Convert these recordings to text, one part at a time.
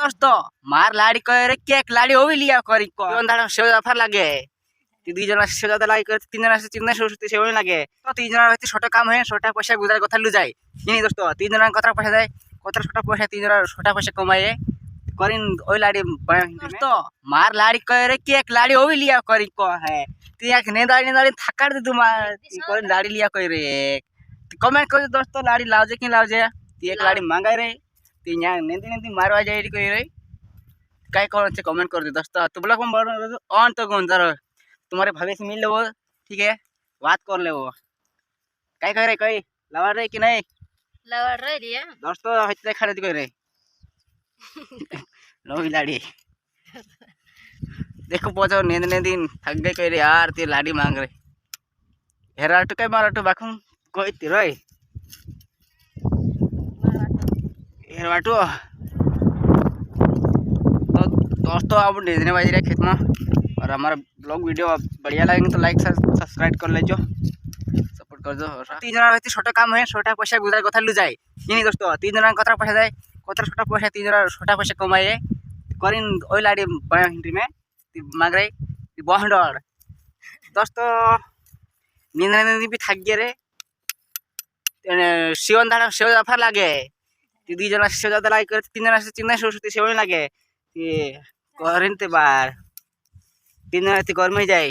दोस्तों मार लाड़ी करे केक लाड़ी हो भी लिया करी को अंधारा सेव जाफर लागे ती जना सेव जादा लागी करे तीन जना से चिन्ना सरस्वती सेव लागे तो तीन जना हते छोटा काम है छोटा पैसा गुजार कथा लु जाय नहीं दोस्तों तीन जना कथा पैसा जाय कथा छोटा पैसा तीन जना छोटा पैसा कमाए करिन ओई लाड़ी दोस्तों मार लाड़ी करे केक लाड़ी हो भी लिया करी को है ती एक ने दाड़ी थकार दे तुम्हार करिन लाड़ी लिया करे कमेंट कर दोस्तों लाड़ी लावजे कि लावजे ती एक लाड़ी मांगाय रे ती न्या नेंदी नेंदी मारवा जाय रे कई रे काय कौन से कमेंट कर दे दोस्तों तो ब्लॉग में बड़ ऑन तो कौन जरा तुम्हारे भाभी से मिल लो ठीक है बात कर ले वो काय कह रे कई लवा रे कि नहीं लवा रे रिया दोस्तों हत्ते खड़े कह रे लोही लाड़ी देखो पहुंचो नींद ने दिन थक गए कह रे यार ती लाड़ी मांग रे हेरा टू काय मारा टू बाखू कोई ती रे हेरा टू तो दोस्तों अब ढेजने बाजी रहे खेत में और हमारा ब्लॉग वीडियो बढ़िया लगेंगे तो लाइक सब्सक्राइब कर लेजो सपोर्ट कर दो तीन जना रहती छोटा काम है छोटा पैसा गुजार कथा लु जाए नहीं दोस्तों तीन जना कथा पैसा जाए कथा छोटा पैसा तीन जना छोटा पैसा कमाए करिन ओई लाड़ी बना हिंट्री में मांग रही बहडर दोस्तों नींद भी थक गए रे शिवन दाड़ा सेव जाफर लागे दी जना सेव जादा लागे करे तीन जना से चिन्ना सरस्वती सेव लागे करिन ते बार तीन जना घर में जाए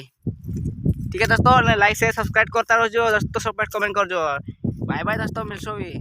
ठीक है दोस्तों लाइक से सब्सक्राइब करता रहो दोस्तों सपोर्ट कमेंट कर जो बाय बाय दोस्तों मिलसो भी।